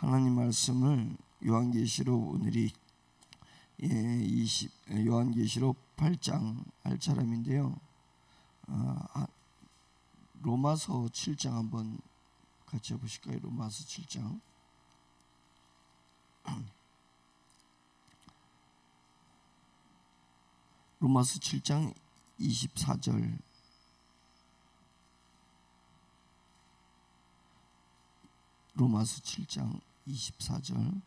하나님 말씀을 요한계시록 오늘이 요한계시록 8장 할 사람인데요. 로마서 7장 한번 같이 해보실까요? 로마서 7장. 로마서 7장 24절. 로마서 7장 24절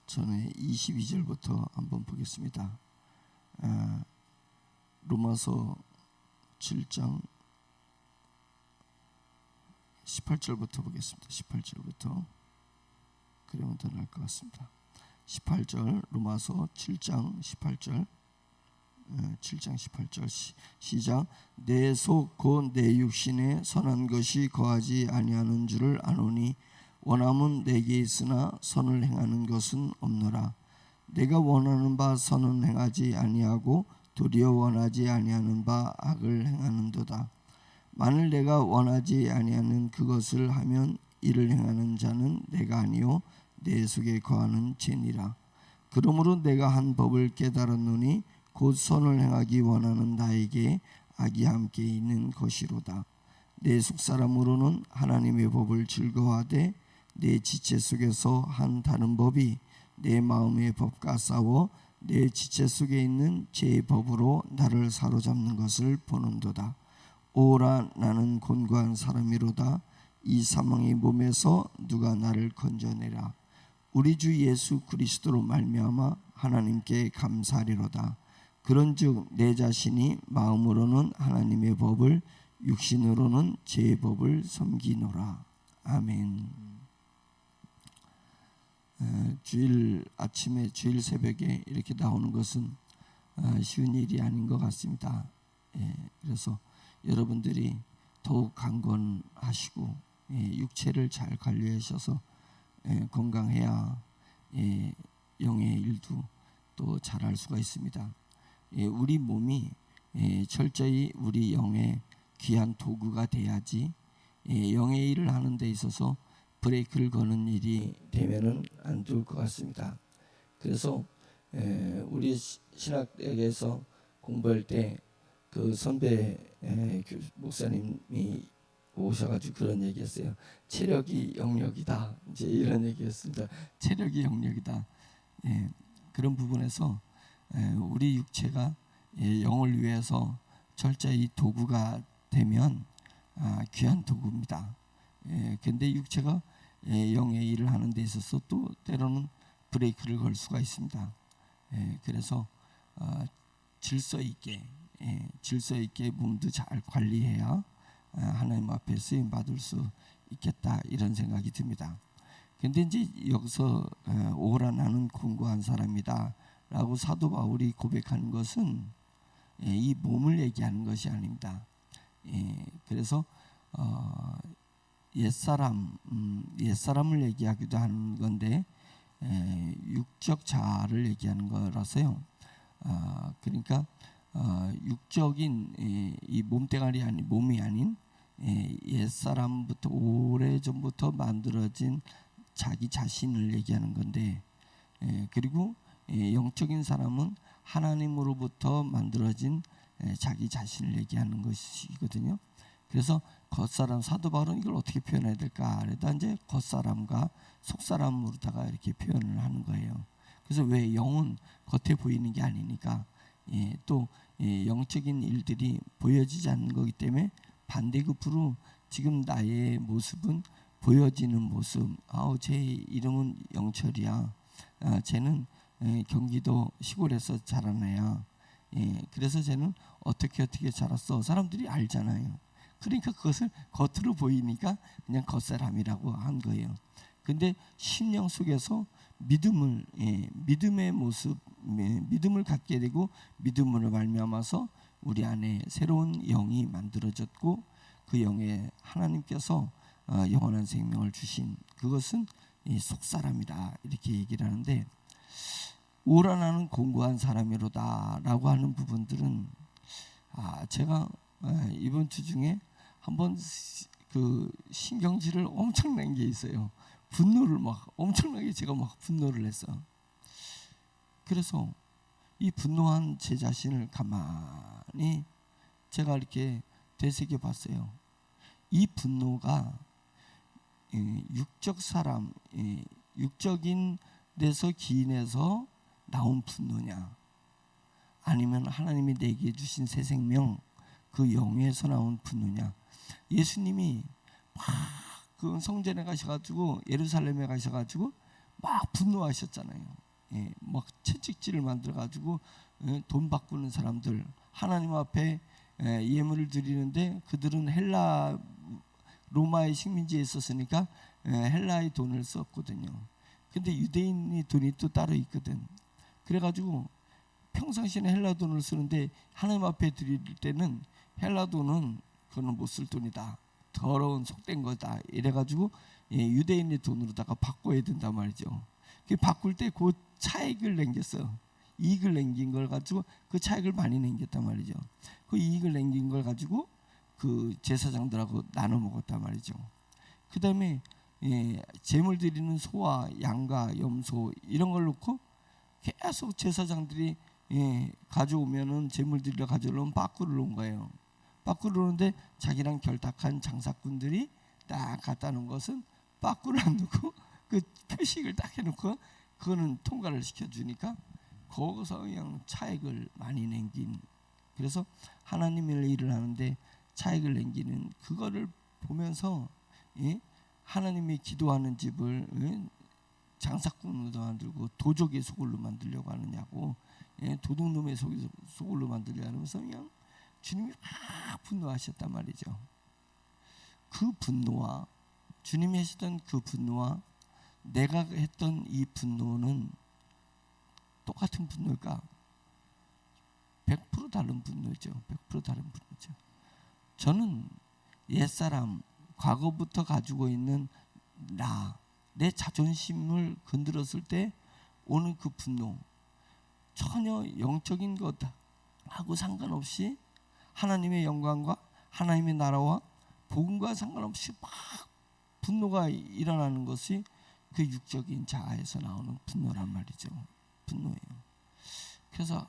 전에 22절부터 한번 보겠습니다. 로마서 7장 18절부터 보겠습니다. 18절부터 그러면 더 나을 것 같습니다. 18절 로마서 7장 18절 7장 18절 시작. 내 속 곧 내 육신에 선한 것이 거하지 아니하는 줄을 아노니 원함은 내게 있으나 선을 행하는 것은 없노라. 내가 원하는 바 선은 행하지 아니하고 도리어 원하지 아니하는 바 악을 행하는도다. 만일 내가 원하지 아니하는 그것을 하면 이를 행하는 자는 내가 아니요 내 속에 거하는 죄니라. 그러므로 내가 한 법을 깨달았노니 곧 선을 행하기 원하는 나에게 악이 함께 있는 것이로다. 내 속사람으로는 하나님의 법을 즐거워하되 내 지체 속에서 한 다른 법이 내 마음의 법과 싸워 내 지체 속에 있는 죄의 법으로 나를 사로잡는 것을 보는도다. 오라 나는 곤고한 사람이로다. 이 사망의 몸에서 누가 나를 건져내라. 우리 주 예수 그리스도로 말미암아 하나님께 감사하리로다. 그런즉 내 자신이 마음으로는 하나님의 법을 육신으로는 죄의 법을 섬기노라. 아멘. 주일 아침에 주일 새벽에 이렇게 나오는 것은 쉬운 일이 아닌 것 같습니다. 그래서 여러분들이 더욱 강건하시고 육체를 잘 관리하셔서 건강해야 영의 일도 또 잘할 수가 있습니다. 우리 몸이 철저히 우리 영의 귀한 도구가 돼야지 영의 일을 하는 데 있어서 브레이크를 거는 일이 되면은 안 좋을 것 같습니다. 그래서 우리 신학대학에서 공부할 때 그 선배 목사님이 오셔가지고 그런 얘기했어요. 체력이 영역이다. 이제 이런 얘기했습니다. 체력이 영역이다. 그런 부분에서 우리 육체가 영을 위해서 철저히 도구가 되면 귀한 도구입니다. 근데 육체가 영의 일을 하는 데 있어서 또 때로는 브레이크를 걸 수가 있습니다. 그래서 질서 있게 몸도 잘 관리해야 하나님 앞에 쓰임 받을 수 있겠다 이런 생각이 듭니다. 근데 이제 여기서 오라 나는 곤고한 사람이다 라고 사도 바울이 고백하는 것은 이 몸을 얘기하는 것이 아닙니다. 그래서 옛사람을 얘기하기도 하는 건데 육적 자아를 얘기하는 거라서요. 그러니까 육적인 이 몸뚱아리 아닌 몸이 아닌 옛사람부터 오래전부터 만들어진 자기 자신을 얘기하는 건데 그리고 영적인 사람은 하나님으로부터 만들어진 자기 자신을 얘기하는 것이거든요. 그래서 겉사람 사도 바울은 이걸 어떻게 표현해야 될까? 그래다 이제 겉사람과 속사람으로다가 이렇게 표현을 하는 거예요. 그래서 왜 영은 겉에 보이는 게 아니니까 또 영적인 일들이 보여지지 않는 거기 때문에 반대급으로 지금 나의 모습은 보여지는 모습. 제 이름은 영철이야. 쟤는 경기도 시골에서 자란 애야. 그래서 쟤는 어떻게 자랐어. 사람들이 알잖아요. 그러니까 그것을 겉으로 보이니까 그냥 겉사람이라고 한 거예요. 근데 심령 속에서 믿음의 모습, 믿음을 갖게 되고 믿음으로 말미암아서 우리 안에 새로운 영이 만들어졌고 그 영에 하나님께서 영원한 생명을 주신 그것은 속사람이다 이렇게 얘기를 하는데 오라 나는 곤고한 사람이로다라고 하는 부분들은 제가 이번 주 중에 한번 그 신경질을 엄청난 게 있어요. 분노를 막 엄청나게 제가 막 분노를 했어. 그래서 이 분노한 제 자신을 가만히 제가 이렇게 되새겨 봤어요. 이 분노가 육적 사람, 육적인 데서 기인해서 나온 분노냐, 아니면 하나님이 내게 주신 새 생명 그 영에서 나온 분노냐. 예수님이 막 그 성전에 가셔가지고 예루살렘에 가셔가지고 막 분노하셨잖아요. 막 채찍질을 만들어가지고 돈 바꾸는 사람들, 하나님 앞에 예물을 드리는데 그들은 헬라 로마의 식민지에 있었으니까 헬라의 돈을 썼거든요. 근데 유대인이 돈이 또 따로 있거든. 그래가지고 평상시에는 헬라 돈을 쓰는데 하나님 앞에 드릴 때는 헬라 돈은 그거는 못 쓸 돈이다, 더러운 속된 거다, 이래가지고 유대인의 돈으로다가 바꿔야 된단 말이죠. 그 바꿀 때 그 차익을 남겼어. 이익을 남긴 걸 가지고 그 차익을 많이 남겼단 말이죠. 그 이익을 남긴 걸 가지고 그 제사장들하고 나눠 먹었단 말이죠. 그 다음에 제물 드리는 소와 양과 염소 이런 걸 놓고 계속 제사장들이 가져오면은 제물 드리러 가져오면 빠꾸를 놓은 거예요. 빠꾸를 놓는데 자기랑 결탁한 장사꾼들이 딱 갖다 놓은 것은 빠꾸를 안 놓고 그 표식을 딱 해놓고 그거는 통과를 시켜주니까 거기서 그냥 차익을 많이 남긴. 그래서 하나님의 일을 하는데 차익을 남기는 그거를 보면서 하나님이 기도하는 집을 장사꾼으로 만들고 도적의 소굴로 만들려고 하느냐고, 도둑놈의 소굴로 만들려고 하면서 그냥 주님이 막 분노하셨단 말이죠. 그 분노와 주님이 하셨던 그 분노와 내가 했던 이 분노는 똑같은 분노일까? 100% 다른 분노죠. 100% 다른 분노죠. 저는 옛사람, 과거부터 가지고 있는 내 자존심을 건드렸을 때 오는 그 분노, 전혀 영적인 것하고 상관없이 하나님의 영광과 하나님의 나라와 복음과 상관없이 막 분노가 일어나는 것이 그 육적인 자아에서 나오는 분노란 말이죠. 분노예요. 그래서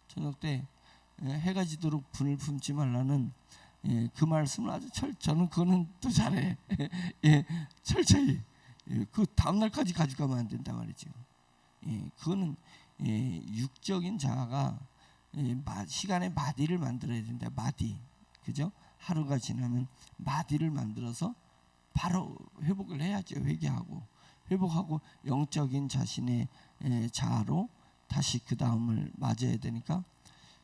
저녁 때 해가 지도록 분을 품지 말라는 그 말씀을 아주 저는 그거는 또 잘해. 철저히 그 다음날까지 가져가면 안 된다 말이죠. 그거는 육적인 자아가 시간에 마디를 만들어야 된다. 마디, 그죠? 하루가 지나면 마디를 만들어서 바로 회복을 해야죠. 회개하고 회복하고 영적인 자신의 자아로 다시 그 다음을 맞아야 되니까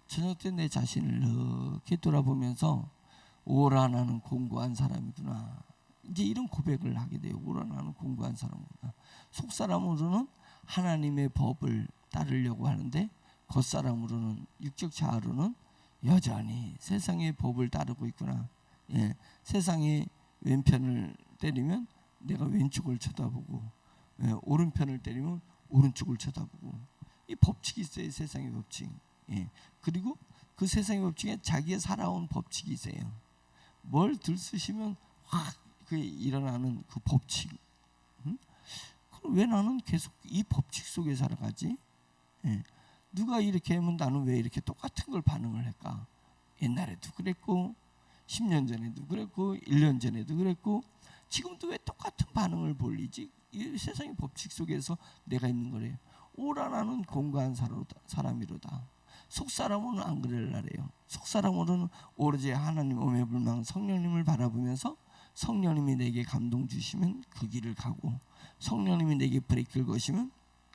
저녁 때 내 자신을 이렇게 돌아보면서 오라 나는 공고한 사람이구나, 이제 이런 고백을 하게 돼요. 오라 나는 공고한 사람이구나. 속사람으로는 하나님의 법을 따르려고 하는데 겉사람으로는 육적 자아로는 여전히 세상의 법을 따르고 있구나. 세상의 왼편을 때리면 내가 왼쪽을 쳐다보고 오른편을 때리면 오른쪽을 쳐다보고, 이 법칙이 있어요. 세상의 법칙. 그리고 그 세상의 법칙에 자기가 살아온 법칙이 있어요. 뭘 들쑤시면 확 그 일어나는 그 법칙. 그럼 왜 나는 계속 이 법칙 속에 살아가지? 누가 이렇게 하면 나는 왜 이렇게 똑같은 걸 반응을 할까? 옛날에도 그랬고 10년 전에도 그랬고 1년 전에도 그랬고 지금도 왜 똑같은 반응을 보이지? 이 세상의 법칙 속에서 내가 있는 거래요. 오라 나는 공고한 사람이로다. 속사람으로는 안 그럴라래요. 속사람으로는 오로지 하나님 오매 불망 성령님을 바라보면서 성령님이 내게 감동 주시면 그 길을 가고, 성령님이 내게 브레이크를 거시면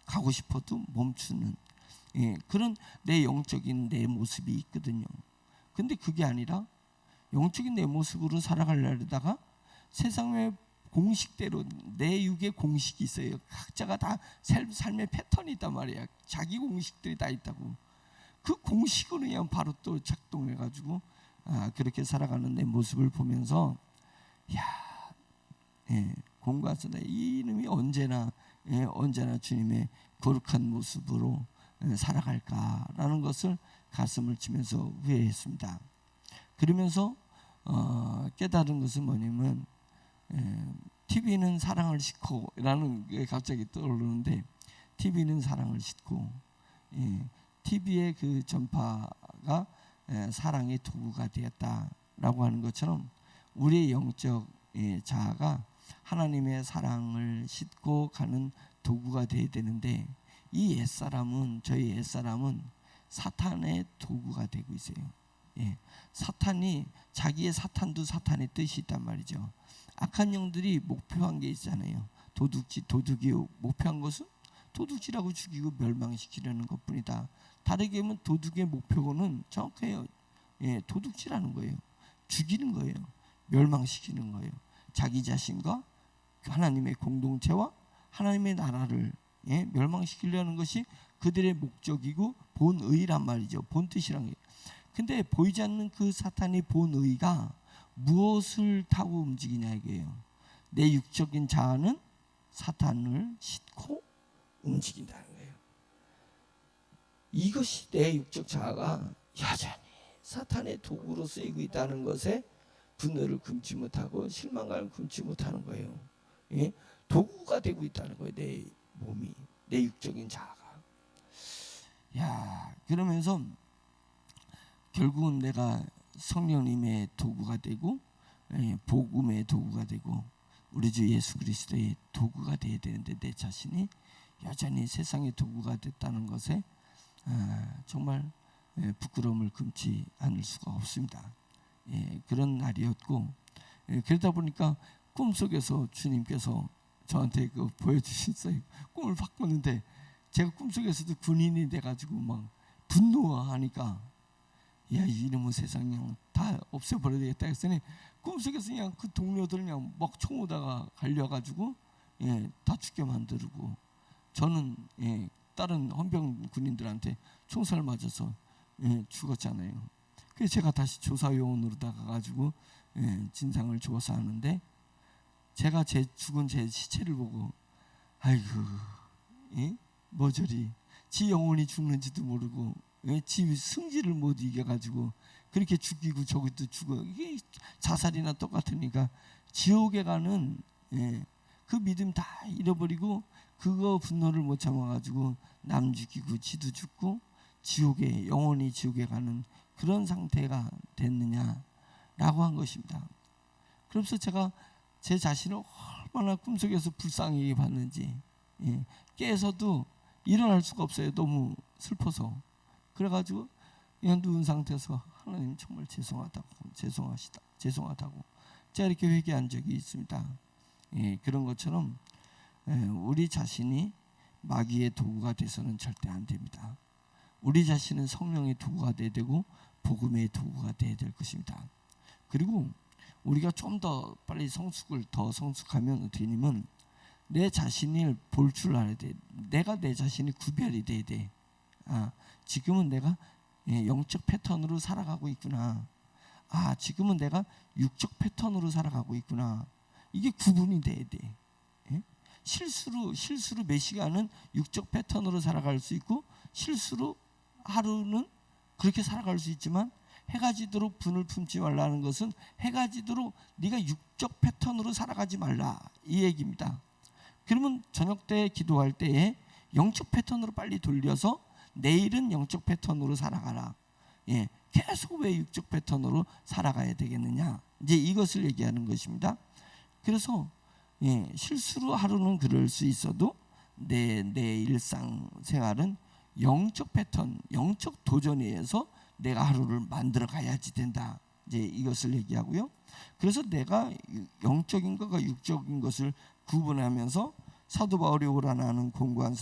가고 싶어도 멈추는 그런 내 영적인 내 모습이 있거든요. 근데 그게 아니라 영적인 내 모습으로 살아가려다가 세상의 공식대로 내 육의 공식이 있어요. 각자가 다 삶의 패턴이 있단 말이야. 자기 공식들이 다 있다고. 그 공식으로 그냥 바로 또 작동해가지고 그렇게 살아가는 내 모습을 보면서 공부하시다 이놈이 언제나 주님의 거룩한 모습으로 살아갈까라는 것을 가슴을 치면서 후회했습니다. 그러면서 깨달은 것은 뭐냐면 TV는 사랑을 싣고라는 게 갑자기 떠오르는데, TV는 사랑을 싣고, TV의 그 전파가 사랑의 도구가 되었다라고 하는 것처럼 우리의 영적 자아가 하나님의 사랑을 싣고 가는 도구가 되어야 되는데, 이 옛사람은, 저희 옛사람은 사탄의 도구가 되고 있어요. 사탄이, 자기의 사탄도 사탄의 뜻이 있단 말이죠. 악한 영들이 목표한 게 있잖아요. 도둑이 목표한 것은 도둑질하고 죽이고 멸망시키려는 것뿐이다. 다르게 하면 도둑의 목표는 정확해요. 도둑질하는 거예요. 죽이는 거예요. 멸망시키는 거예요. 자기 자신과 하나님의 공동체와 하나님의 나라를 멸망시키려는 것이 그들의 목적이고 본의란 말이죠. 본뜻이란 게. 근데 보이지 않는 그 사탄의 본의가 무엇을 타고 움직이냐 이거예요. 내 육적인 자아는 사탄을 싣고 움직인다는 거예요. 이것이 내 육적 자아가 여전히 사탄의 도구로 쓰이고 있다는 것에 분노를 금치 못하고 실망감을 금치 못하는 거예요. 도구가 되고 있다는 거예요. 내 몸이, 내 육적인 자아가. 그러면서 결국은 내가 성령님의 도구가 되고, 복음의 도구가 되고, 우리 주 예수 그리스도의 도구가 되어야 되는데, 내 자신이 여전히 세상의 도구가 됐다는 것에 정말 부끄러움을 금치 않을 수가 없습니다. 그런 날이었고, 그러다 보니까 꿈속에서 주님께서 저한테 그 보여주셨어요. 꿈을 바꿨는데 제가 꿈속에서도 군인이 돼가지고 막 분노하니까, 이놈의 세상 그냥 다 없애버려야 되겠다 했더니, 꿈속에서 그냥 그 동료들 그냥 막 총 오다가 갈려가지고 다 죽게 만들고, 저는 다른 헌병 군인들한테 총살 맞아서 죽었잖아요. 그래서 제가 다시 조사요원으로 가가지고 진상을 조사하는데, 제가 죽은 제 시체를 보고, 아이고, 머저리 지 영혼이 죽는지도 모르고 지 승질을 못 이겨가지고 그렇게 죽이고 저기도 죽어. 이게 자살이나 똑같으니까 지옥에 가는 그 믿음 다 잃어버리고, 그거 분노를 못 참아가지고 남 죽이고 지도 죽고 지옥에, 영원히 지옥에 가는 그런 상태가 됐느냐라고 한 것입니다. 그래서 제가 제 자신을 얼마나 꿈속에서 불쌍히 봤는지, 깨서도 일어날 수가 없어요. 너무 슬퍼서. 그래가지고 그냥 누운 상태에서 하나님 정말 죄송하다고 제가 이렇게 회개한 적이 있습니다. 그런 것처럼 우리 자신이 마귀의 도구가 돼서는 절대 안 됩니다. 우리 자신은 성령의 도구가 돼야 되고 복음의 도구가 돼야 될 것입니다. 그리고 우리가 좀 더 빨리 더 성숙하면 어떻게 되냐면, 내 자신을 볼 줄 알아야 돼. 내가 내 자신이 구별이 돼야 돼. 지금은 내가 영적 패턴으로 살아가고 있구나. 지금은 내가 육적 패턴으로 살아가고 있구나. 이게 구분이 돼야 돼. 실수로 몇 시간은 육적 패턴으로 살아갈 수 있고, 실수로 하루는 그렇게 살아갈 수 있지만, 해가 지도록 분을 품지 말라는 것은 해가 지도록 네가 육적 패턴으로 살아가지 말라, 이 얘기입니다. 그러면 저녁 때 기도할 때에 영적 패턴으로 빨리 돌려서 내일은 영적 패턴으로 살아가라. 계속 왜 육적 패턴으로 살아가야 되겠느냐, 이제 이것을 얘기하는 것입니다. 그래서 실수로 하루는 그럴 수 있어도 내 일상생활은 영적 패턴, 영적 도전에 의해서 내가 하루를 만들어 가야지 된다, 이제 이것을 얘기하고요. 그래서 내가 영적인 것과 육적인 것을 구분하면서 사도 바울이 오라 나는 공고한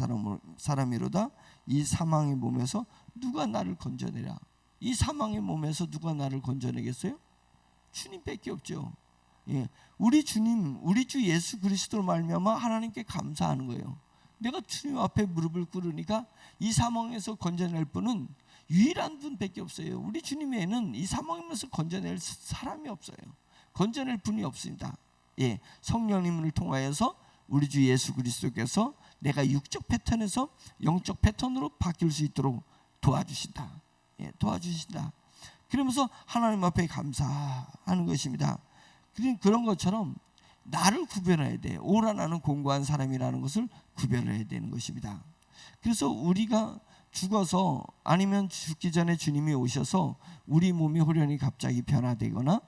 사람이로다. 이 사망의 몸에서 누가 나를 건져내랴. 이 사망의 몸에서 누가 나를 건져내겠어요? 주님밖에 없죠. 우리 주님, 우리 주 예수 그리스도로 말미암아 하나님께 감사하는 거예요. 내가 주님 앞에 무릎을 꿇으니까 이 사망에서 건져낼 분은 유일한 분밖에 없어요. 우리 주님 외에는 이 사망에서 건져낼 사람이 없어요. 건져낼 분이 없습니다. 성령님을 통하여서 우리 주 예수 그리스도께서 내가 육적 패턴에서 영적 패턴으로 바뀔 수 있도록 도와주신다. 도와주신다. 그러면서 하나님 앞에 감사하는 것입니다. 그런 것처럼 나를 구별해야 돼. 오라 나는 공고한 사람이라는 것을 구별해야 되는 것입니다. 그래서 우리가 죽어서 아니면 죽기 전에 주님이 오셔서 우리 몸이 호련히 갑자기 변화되거나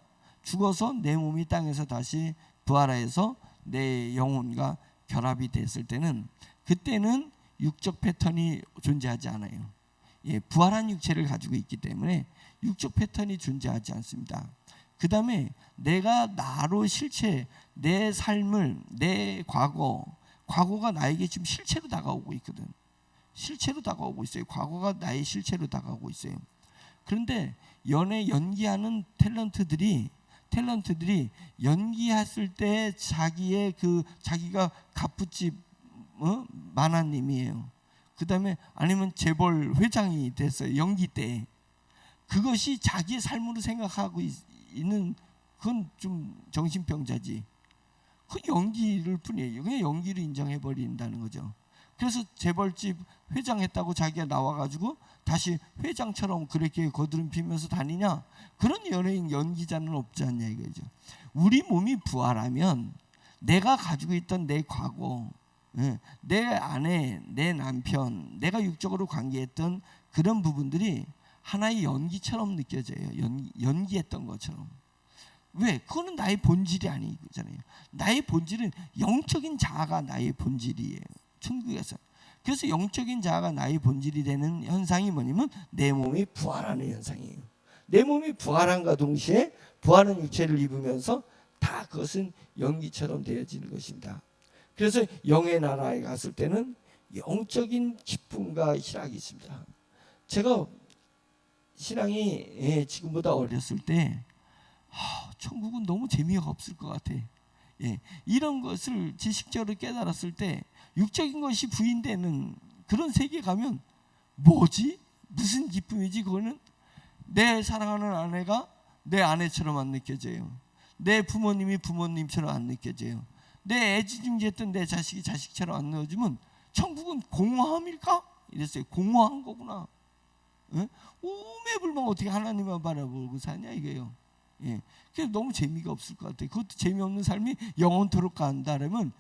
죽어서 내 몸이 땅에서 다시 부활해서 내 영혼과 결합이 됐을 때는 그때는 육적 패턴이 존재하지 않아요. 부활한 육체를 가지고 있기 때문에 육적 패턴이 존재하지 않습니다. 그 다음에 내가 나로 실체, 내 삶을, 내 과거가 나에게 지금 실체로 다가오고 있거든. 실체로 다가오고 있어요. 과거가 나의 실체로 다가오고 있어요. 그런데 연기하는 탤런트들이 연기했을 때 자기가 갑부집 만화님이에요. 그 다음에 아니면 재벌 회장이 됐어요. 연기 때. 그것이 자기의 삶으로 생각하고 있는 그건 좀 정신병자지. 그 연기를 뿐이에요. 그냥 연기를 인정해 버린다는 거죠. 그래서 재벌집 회장했다고 자기가 나와가지고 다시 회장처럼 그렇게 거드름 피면서 다니냐? 그런 연기자는 없지 않냐 이거죠. 우리 몸이 부활하면 내가 가지고 있던 내 과거, 내 아내, 내 남편, 내가 육적으로 관계했던 그런 부분들이 하나의 연기처럼 느껴져요. 연기했던 것처럼. 왜? 그거는 나의 본질이 아니잖아요. 나의 본질은 영적인 자아가 나의 본질이에요. 천국에서. 그래서 영적인 자아가 나의 본질이 되는 현상이 뭐냐면 내 몸이 부활하는 현상이에요. 내 몸이 부활함과 동시에 부활한 육체를 입으면서 다 그것은 연기처럼 되어지는 것입니다. 그래서 영의 나라에 갔을 때는 영적인 기쁨과 희락이 있습니다. 제가 신앙이 지금보다 어렸을 때 천국은 너무 재미가 없을 것 같아. 이런 것을 지식적으로 깨달았을 때 육적인 것이 부인되는 그런 세계에 가면 뭐지? 무슨 기쁨이지? 그거는 내 사랑하는 아내가 내 아내처럼 안 느껴져요. 내 부모님이 부모님처럼 안 느껴져요. 내 애지중지했던 내 자식이 자식처럼 안 넣어주면 천국은 공허함일까? 이랬어요. 공허한 거구나. 오매불망 어떻게 하나님만 바라보고 사냐 이게요. 그래서 너무 재미가 없을 것 같아요. 그것도 재미없는 삶이 영원토록 간다라면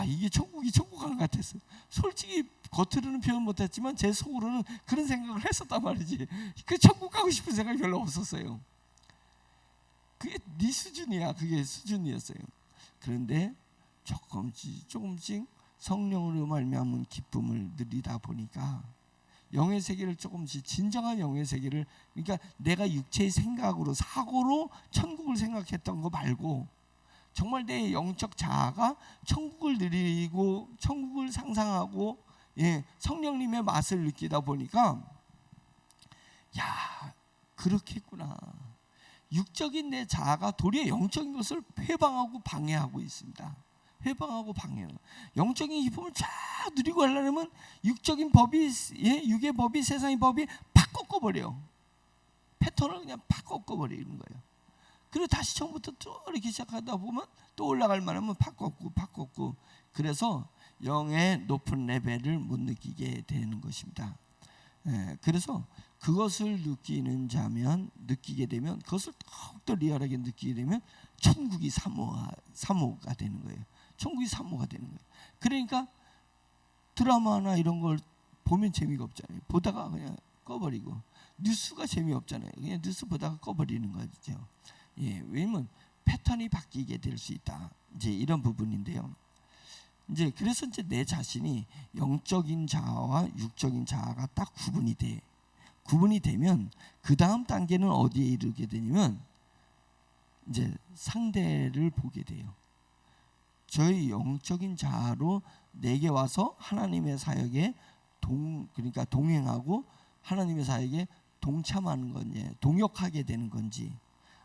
이게 천국이 천국한 것 같았어요. 솔직히 겉으로는 표현 못했지만 제 속으로는 그런 생각을 했었단 말이지. 그 천국 가고 싶은 생각이 별로 없었어요. 그게 네 수준이야. 그게 수준이었어요. 그런데 조금씩 성령으로 말미암은 기쁨을 누리다 보니까 영의 세계를 조금씩 진정한 영의 세계를, 그러니까 내가 육체의 생각으로 사고로 천국을 생각했던 거 말고 정말 내 영적 자아가 천국을 누리고 천국을 상상하고 성령님의 맛을 느끼다 보니까 그렇겠구나. 육적인 내 자아가 도리어 영적인 것을 회방하고 방해하고 있습니다. 회방하고 방해하는 영적인 기쁨을 쫙 누리고 하려면 육적인 법이 육의 법이 세상의 법이 팍 꺾어버려. 패턴을 그냥 팍 꺾어버리는 거예요. 그리고 다시 처음부터 또 이렇게 시작하다 보면 또 올라갈 만하면 팍 꺾고 그래서 영의 높은 레벨을 못 느끼게 되는 것입니다. 그래서 그것을 느끼게 되면 그것을 더욱더 리얼하게 느끼게 되면 천국이 사모가 되는 거예요. 천국이 사모가 되는 거예요. 그러니까 드라마나 이런 걸 보면 재미가 없잖아요. 보다가 그냥 꺼버리고, 뉴스가 재미없잖아요. 그냥 뉴스 보다가 꺼버리는 거죠. 왜냐면 패턴이 바뀌게 될 수 있다. 이제 이런 부분인데요. 그래서 내 자신이 영적인 자아와 육적인 자아가 딱 구분이 되면 그 다음 단계는 어디에 이르게 되냐면 상대를 보게 돼요. 저희 영적인 자아로 내게 와서 하나님의 사역에 그러니까 동행하고 하나님의 사역에 동참하는 건지, 동역하게 되는 건지,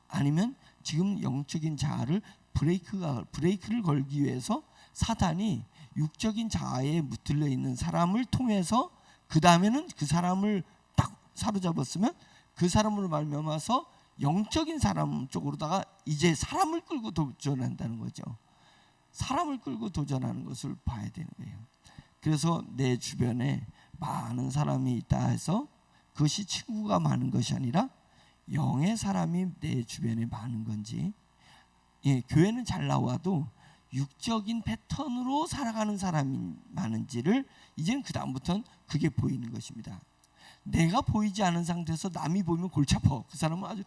아니면 지금 영적인 자아를 브레이크를 걸기 위해서 사단이 육적인 자아에 붙들려 있는 사람을 통해서 그 다음에는 그 사람을 딱 사로잡았으면 그 사람으로 말미암아서 영적인 사람 쪽으로다가 이제 사람을 끌고 도전한다는 거죠. 사람을 끌고 도전하는 것을 봐야 되는 거예요. 그래서 내 주변에 많은 사람이 있다 해서 그것이 친구가 많은 것이 아니라 영의 사람이 내 주변에 많은 건지, 교회는 잘 나와도 육적인 패턴으로 살아가는 사람이 많은지를 이제는 그 다음부터는 그게 보이는 것입니다. 내가 보이지 않은 상태에서 남이 보면 골치 아파. 그 사람은 아주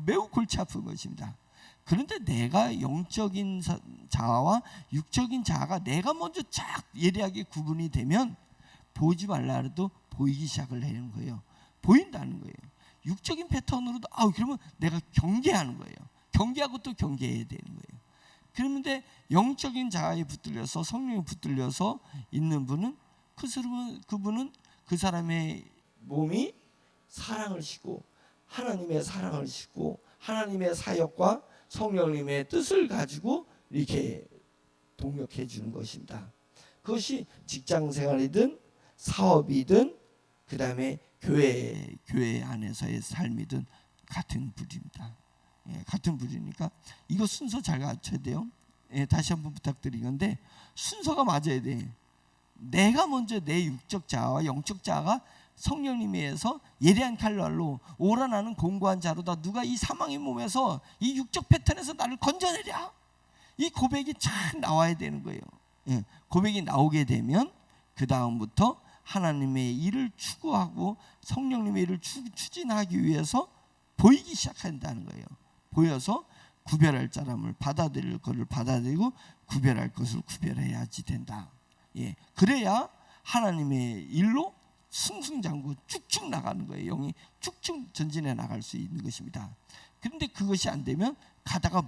매우 골치 아픈 것입니다. 그런데 내가 영적인 자아와 육적인 자아가 내가 먼저 쫙 예리하게 구분이 되면 보지 말라 해도 보이기 시작을 하는 거예요. 보인다는 거예요. 육적인 패턴으로도 그러면 내가 경계하는 거예요. 경계하고 또 경계해야 되는 거예요. 그런데 영적인 자아에 붙들려서 성령에 붙들려서 있는 분은 그분은 그 사람의 몸이 사랑을 싣고 하나님의 사랑을 싣고 하나님의 사역과 성령님의 뜻을 가지고 이렇게 동력해 주는 것입니다. 그것이 직장 생활이든 사업이든 그 다음에 교회 안에서의 삶이든 같은 부류입니다. 같은 부류니까 이거 순서 잘 갖춰야 돼요. 다시 한번 부탁드리건데 순서가 맞아야 돼. 내가 먼저 내 육적 자아와 영적 자아가 성령님에 의해서 예리한 칼날로 오라 나는 공고한 자로다. 누가 이 사망의 몸에서 이 육적 패턴에서 나를 건져내랴. 이 고백이 잘 나와야 되는 거예요. 고백이 나오게 되면 그 다음부터 하나님의 일을 추구하고 성령님의 일을 추진하기 위해서 보이기 시작한다는 거예요. 보여서 구별할 사람을 받아들일 것을 받아들이고 구별할 것을 구별해야지 된다. 그래야 하나님의 일로 승승장구 쭉쭉 나가는 거예요. 영이 쭉쭉 전진해 나갈 수 있는 것입니다. 그런데 그것이 안 되면 가다가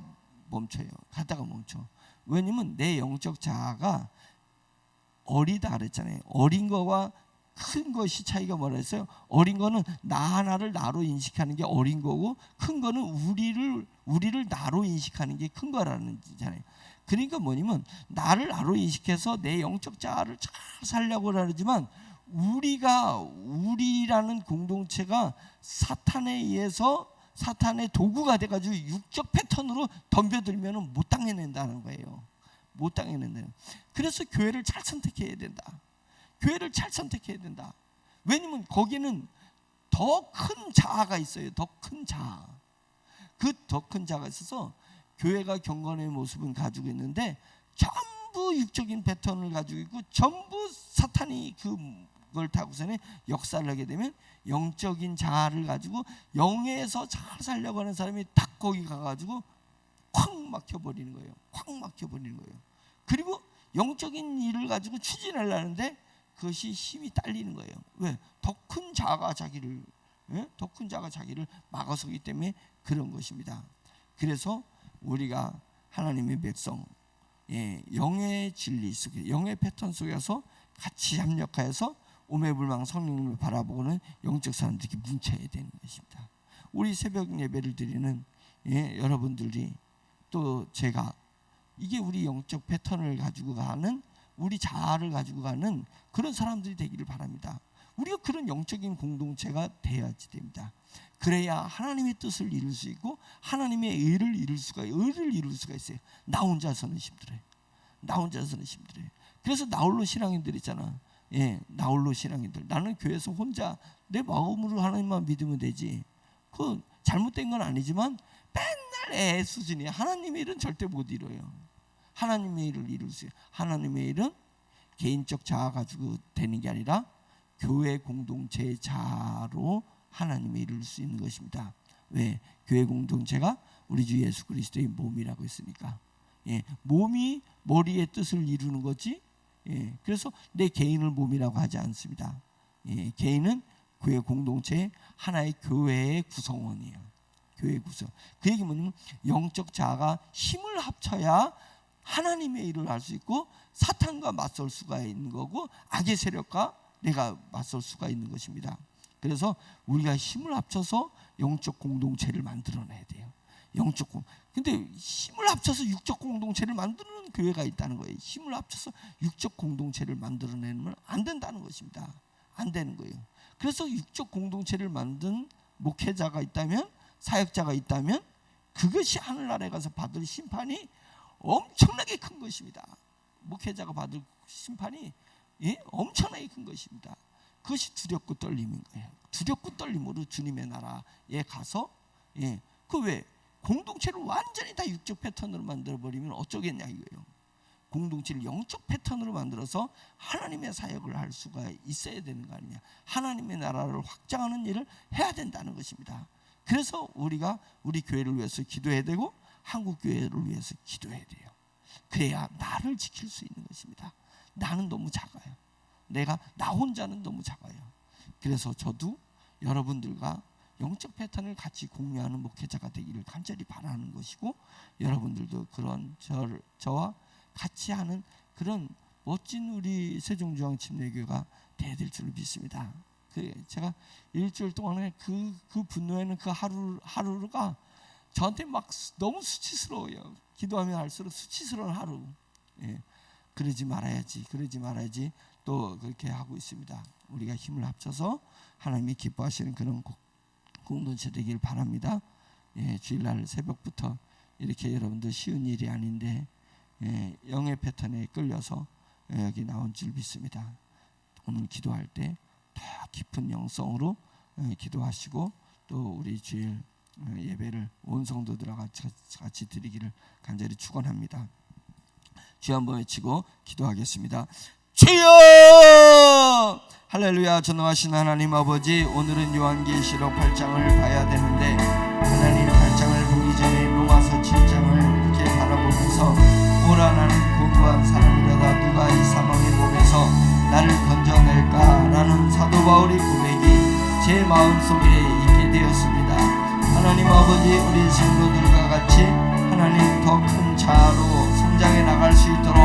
멈춰요. 가다가 멈춰. 왜냐면 내 영적 자아가 어리다 그랬잖아요. 어린 거와 큰 것이 차이가 뭐라 했어요? 어린 거는 나 하나를 나로 인식하는 게 어린 거고, 큰 거는 우리를 나로 인식하는 게 큰 거라는 거잖아요. 그러니까 뭐냐면 나를 나로 인식해서 내 영적 자아를 잘 살려고 그러지만 우리라는 공동체가 사탄에 의해서 사탄의 도구가 돼가지고 육적 패턴으로 덤벼들면 못 당해낸다는 거예요. 못 당해낸다. 그래서 교회를 잘 선택해야 된다. 교회를 잘 선택해야 된다. 왜냐면 거기는 더 큰 자아가 있어요. 더 큰 자아. 그 더 큰 자아가 있어서 교회가 경건의 모습은 가지고 있는데 전부 육적인 패턴을 가지고 있고 전부 사탄이 그걸 타고서는 역사를 하게 되면 영적인 자아를 가지고 영에서 잘 살려고 하는 사람이 딱 거기 가가지고 콱 막혀버리는 거예요. 콱 막혀버리는 거예요. 그리고 영적인 일을 가지고 추진하려는데 그것이 힘이 딸리는 거예요. 왜? 더 큰 자아가 자기를 막아서기 때문에 그런 것입니다. 그래서 우리가 하나님의 백성, 영의 진리 속에, 영의 패턴 속에서 같이 협력하여서 오매불망 성령님을 바라보고는 영적 사람들이 뭉쳐야 되는 것입니다. 우리 새벽 예배를 드리는 여러분들이 또 제가 이게 우리 영적 패턴을 가지고 가는, 우리 자아를 가지고 가는 그런 사람들이 되기를 바랍니다. 우리가 그런 영적인 공동체가 돼야지 됩니다. 그래야 하나님의 뜻을 이룰 수 있고 하나님의 의를 이룰 수가 있어요. 나 혼자서는 힘들어요. 그래서 나홀로 신앙인들 있잖아. 나홀로 신앙인들. 나는 교회에서 혼자 내 마음으로 하나님만 믿으면 되지. 그 잘못된 건 아니지만 맨날 애 수준이 하나님의 일은 절대 못 이뤄요. 하나님의 일을 이룰 수 있어요. 하나님의 일은 개인적 자아 가지고 되는 게 아니라 교회 공동체의 자아로 하나님의 일을 이룰 수 있는 것입니다. 왜? 교회 공동체가 우리 주 예수 그리스도의 몸이라고 했으니까. 몸이 머리의 뜻을 이루는 거지. 그래서 내 개인을 몸이라고 하지 않습니다. 개인은 교회 공동체의 하나의 교회의 구성원이에요. 교회 구성. 그 얘기 뭐냐면 영적 자아가 힘을 합쳐야 하나님의 일을 할 수 있고 사탄과 맞설 수가 있는 거고 악의 세력과 내가 맞설 수가 있는 것입니다. 그래서 우리가 힘을 합쳐서 영적 공동체를 만들어내야 돼요. 근데 힘을 합쳐서 육적 공동체를 만드는 교회가 있다는 거예요. 힘을 합쳐서 육적 공동체를 만들어내면 안 된다는 것입니다. 안 되는 거예요. 그래서 육적 공동체를 만든 목회자가 있다면, 사역자가 있다면 그것이 하늘나라에 가서 받을 심판이 엄청나게 큰 것입니다. 목회자가 받을 심판이 엄청나게 큰 것입니다. 그것이 두렵고 떨림인 거예요. 두렵고 떨림으로 주님의 나라에 가서 그 왜 공동체를 완전히 다 육적 패턴으로 만들어 버리면 어쩌겠냐 이거예요. 공동체를 영적 패턴으로 만들어서 하나님의 사역을 할 수가 있어야 되는 거 아니냐. 하나님의 나라를 확장하는 일을 해야 된다는 것입니다. 그래서 우리가 우리 교회를 위해서 기도해야 되고 한국 교회를 위해서 기도해야 돼요. 그래야 나를 지킬 수 있는 것입니다. 나는 너무 작아요. 나 혼자는 너무 작아요. 그래서 저도 여러분들과 영적 패턴을 같이 공유하는 목회자가 되기를 간절히 바라는 것이고, 여러분들도 그런 저와 같이 하는 그런 멋진 우리 세종중앙침례교회가 돼야 될 줄 믿습니다. 제가 일주일 동안에 그 분노에는 그 하루가 저한테 막 너무 수치스러워요. 기도하면 할수록 수치스러운 하루. 예. 그러지 말아야지 또 그렇게 하고 있습니다. 우리가 힘을 합쳐서 하나님이 기뻐하시는 그런 공동체 되길 바랍니다. 예, 주일날 새벽부터 이렇게 여러분들 쉬운 일이 아닌데 영의 패턴에 끌려서 여기 나온 줄 믿습니다. 오늘 기도할 때 더 깊은 영성으로 기도하시고 또 우리 주일 예배를 온 성도들과 같이 드리기를 간절히 축원합니다. 주여 한번 외치고 기도하겠습니다. 주여! 할렐루야. 전능하신 하나님 아버지, 오늘은 요한계시록 8장을 봐야 되는데 하나님 8장을 보기 전에 로마서 7장을 이렇게 바라보면서 오라 나는 공고한 사람이라다 누가 이 사망의 몸에서 나를 건져낼까라는 사도 바울의 고백이 제 마음속에 있게 되었습니다. 하나님 아버지, 우리 성도들과 같이 하나님 더 큰 자아로 성장해 나갈 수 있도록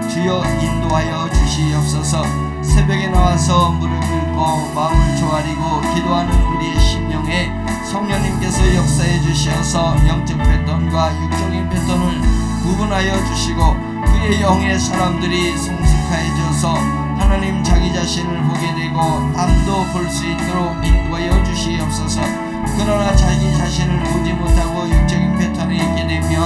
주여 인도하여 주시옵소서. 새벽에 나와서 무릎 꿇고 마음을 조아리고 기도하는 우리의 심령에 성령님께서 역사해 주셔서 영적 패턴과 육적인 패턴을 구분하여 주시고 그의 영의 사람들이 성숙해져서 하나님 자기 자신을 보게 되고 남도 볼 수 있도록 인도하여 주시옵소서. 그러나 자기 자신을 보지 못하고 육적인 패턴에 있게 되면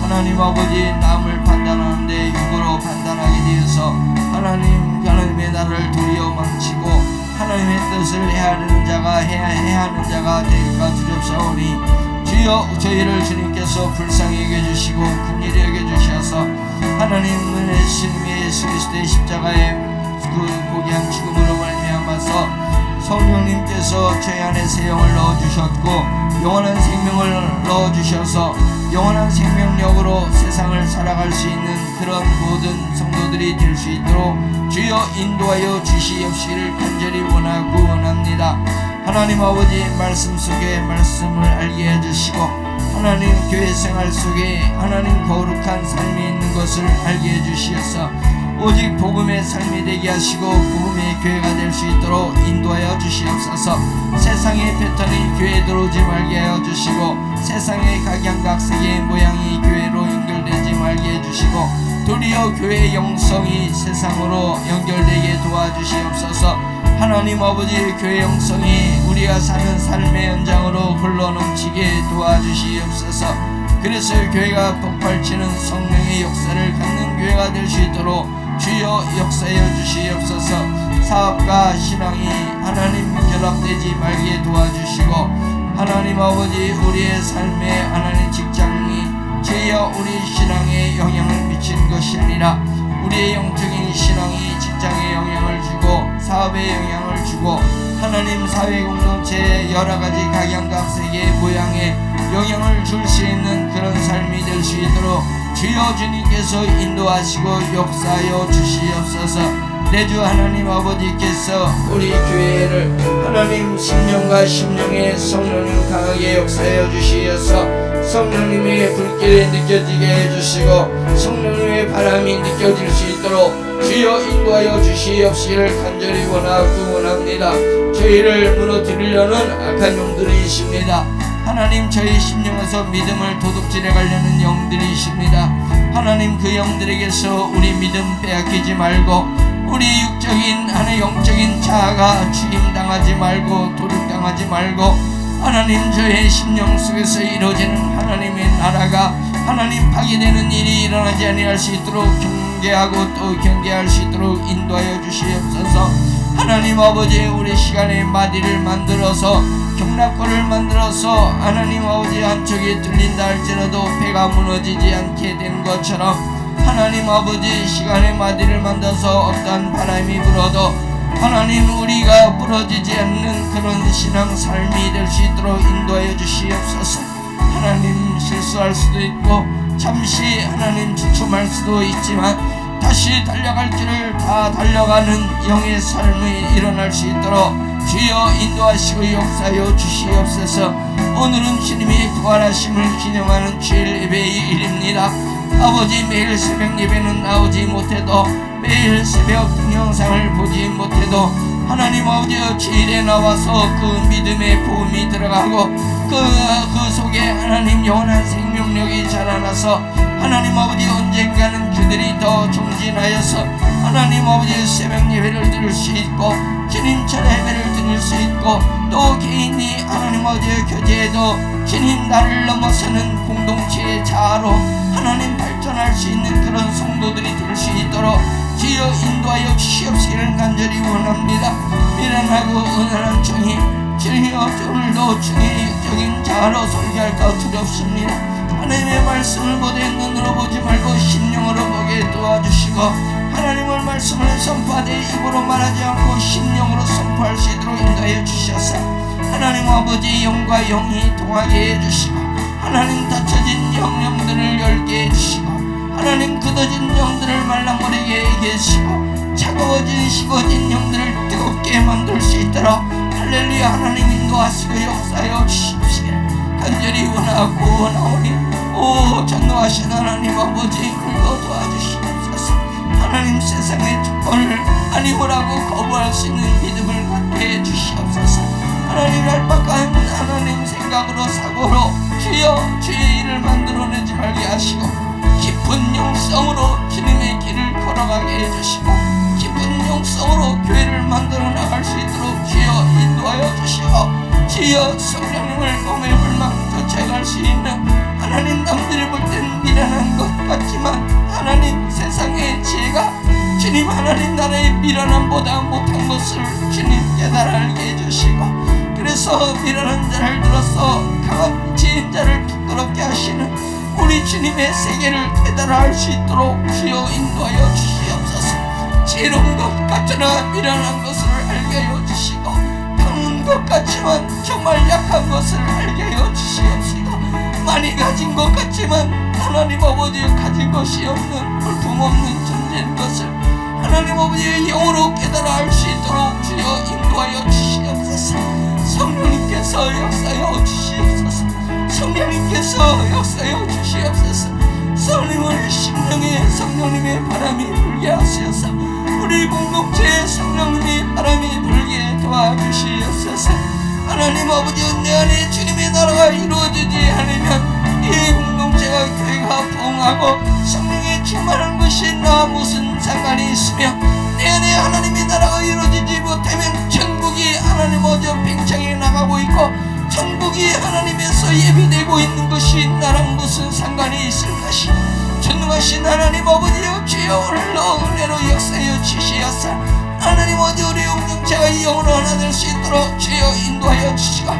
하나님 아버지, 남을 판단하는데 육으로 판단하게 되어서 하나님의 나라를 도리어 망치고 하나님의 뜻을 헤아리는 자가 해야 하는 자가 될까 두렵사오니 주여 저희를 주님께서 불쌍히 여겨주시고 긍휼히 여겨주셔서 하나님의 신의 예수 그리스도의 십자가의 그 고귀한 죽음으로 말미암아서 성령님께서 저희 안에 새 영을 넣어주셨고 영원한 생명을 넣어주셔서 영원한 생명력으로 세상을 살아갈 수 있는 그런 모든 성도들이 될 수 있도록 주여 인도하여 주시옵시기를 간절히 원합니다. 하나님 아버지, 말씀 속에 말씀을 알게 해주시고 하나님 교회 생활 속에 하나님 거룩한 삶이 있는 것을 알게 해주시어서 오직 복음의 삶이 되게 하시고 복음의 교회가 될 수 있도록 인도하여 주시옵소서. 세상의 패턴이 교회에 들어오지 말게 하여 주시고 세상의 각양각색의 모양이 교회로 연결되지 말게 해주시고 도리어 교회의 영성이 세상으로 연결되게 도와주시옵소서. 하나님 아버지, 교회 영성이 우리가 사는 삶의 현장으로 흘러넘치게 도와주시옵소서. 그래서 교회가 폭발치는 성령의 역사를 갖는 교회가 될 수 있도록 주여 역사하여 주시옵소서. 사업과 신앙이 하나님 결합되지 말게 도와주시고 하나님 아버지, 우리의 삶에 하나님 직장이 주여 우리 신앙에 영향을 미치는 것이 아니라 우리의 영적인 신앙이 직장에 영향을 주고 사업에 영향을 주고 하나님 사회 공동체의 여러가지 각양각색의 모양에 영향을 줄 수 있는 그런 삶이 될 수 있도록 주여 주님께서 인도하시고 역사하여 주시옵소서. 내주 하나님 아버지께서 우리 교회를 하나님 심령과 심령에 성령님 강하게 역사하여 주시어서 성령님의 불길이 느껴지게 해주시고 성령님의 바람이 느껴질 수 있도록 주여 인도하여 주시옵시기를 간절히 원합니다. 저희를 무너뜨리려는 악한 영들이십니다. 하나님, 저희 심령에서 믿음을 도둑질해 가려는 영들이십니다. 하나님, 그 영들에게서 우리 믿음 빼앗기지 말고 우리 육적인 하나님 영적인 자아가 죽임당하지 말고 도륙당하지 말고 하나님, 저의 심령 속에서 이루어지는 하나님의 나라가 하나님 파괴되는 일이 일어나지 아니할 수 있도록 경계하고 또 경계할 수 있도록 인도하여 주시옵소서. 하나님 아버지, 우리 시간에 마디를 만들어서 경락고를 만들어서 하나님 아버지 한쪽이 뚫린다 할지라도 배가 무너지지 않게 되는 것처럼 하나님 아버지, 시간의 마디를 만들어서 어떠한 바람이 불어도 하나님 우리가 부러지지 않는 그런 신앙 삶이 될 수 있도록 인도하여 주시옵소서. 하나님 실수할 수도 있고 잠시 하나님 주춤할 수도 있지만 다시 달려갈 길을 다 달려가는 영의 삶이 일어날 수 있도록 주여 인도하시고 역사하여 주시옵소서. 오늘은 주님이 부활하심을 기념하는 주일 예배의 일입니다. 아버지, 매일 새벽 예배는 나오지 못해도 매일 새벽 동영상을 보지 못해도 하나님 아버지 주일에 나와서 그 믿음의 부음이 들어가고 그 속에 하나님 영원한 생명력이 자라나서 하나님 아버지 언젠가는 그들이 더 정진하여서 하나님 아버지 새벽 예배를 드릴 수 있고 주님 전 예배를 드릴 수 있고 또 개인이 하나님 아버지의 교제에도 주님 나를 넘어서는 공동체의 자아로 하나님 발전할 수 있는 그런 성도들이 될 수 있도록 주여 인도하여 주시옵시기를 간절히 원합니다. 미련하고 은혜한 종이 주여 오늘도 중의적인 자아로 설교할까 두렵습니다. 하나님의 말씀을 보되 눈으로 보지 말고 심령으로 보게 도와주시고 하나님의 말씀을 선포하되 입으로 말하지 않고 심령으로 선포할 수 있도록 인도하여 주셔서 하나님 아버지 영과 영이 통하게 해주시고 하나님 닫혀진 영들을 열게 해주시고 하나님 굳어진 영들을 말랑거리게 해주시고 차가워진 식어진 영들을 뜨겁게 만들 수 있도록 할렐루야. 하나님 인도하시고 역사하여 주십시오. 간절히 원하고 원하오니 오 전능하신 하나님 아버지 그거 도와주시옵소서. 하나님 세상의 조건을 아니오라고 거부할 수 있는 믿음을 갖게 해주시옵소서. 하나님 알박한 하나님 생각으로 사고로 주여 주의 일을 만들어내지 말게 하시고 깊은 영성으로 주님의 길을 걸어가게 해주시고 깊은 영성으로 교회를 만들어 나갈 수 있도록 주여 인도하여 주시고 주여 성령님을 몸에 불망 쫓아갈 수 있는 하나님 남들이 볼 땐 미련한 것 같지만 하나님 세상의 지혜가 주님 하나님 나라의 미련함보다 못한 것을 주님 깨달아 알게 해주시고 그래서 미련한 자를 들어서 강한 지혜인 자를 부끄럽게 하시는 우리 주님의 세계를 깨달아 알 수 있도록 주여 인도하여 주시옵소서. 지혜로운 것 같으나 미련한 것을 알게 하여 주시고 강한 것 같지만 정말 약한 것을 알게 하여 주시옵시고 많이 가진 것 같지만 하나님 아버지 가진 것이 없는 볼품없는 존재인 것을 하나님 아버지의 영으로 깨달아 알 수 있도록 주여 인도하여 주시옵소서. 성령님께서 역사하여 주시옵소서. 성령님께서 역사하여 주시옵소서. 성령의 심령에 성령님의 바람이 불게 하시옵소서. 우리 공동체에 성령님의 바람이 불게 도와주시옵소서. 하나님 아버지 내 안에 주님의 나라가 이루어지지 않으면 이 공동체가 교회가 부흥하고 성령의 충만한 것이 나 무슨 상관이 있으며 내 안에 하나님의 나라가 이루어지지 못하면 천국이 하나님 어저 팽창해 나가고 있고 천국이 하나님에서 예비되고 있는 것이 나랑 무슨 상관이 있을 것이 전능하신 하나님 아버지여 주여 오늘로 은혜로 역사하여 주시옵소서. 하나님 어디 우리 공동체가 이 영으로 하나 될 수 있도록 주여 인도하여 주시고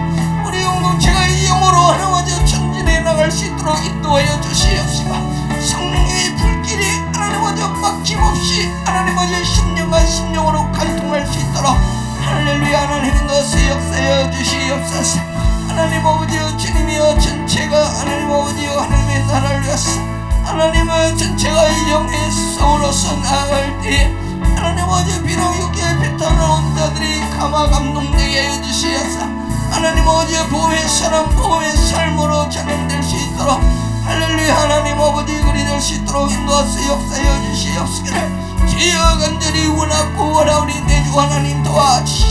우리 공동체가 이 영으로 하나 어저 전진해 나갈 수 있도록 인도하여 주시옵시고 성령의 불길이 하나님 어저 막힘없이 하나님 어저 심령과 심령으로 관통할 수 있도록 할렐루야. 하나님 인도하여 역사하여 주시옵소서. 하나님 아버지여 주님이여 전체가 하나님 아버지여 하나님의 나라를 위해서 하나님의 전체가 영의 성으로서 나아갈 때 하나님 아버지 비록 육계에 배타나온 자들이 감화 감동되게 해주시옵소서. 하나님 아버지 복음의 사람 복음의 삶으로 전환될 수 있도록 할렐루야. 하나님 아버지 그리 될 수 있도록 인도하여 역사하여 주시옵소서. 주여 간절히 원하고 원하오니 내 주 하나님 도와주시옵소서.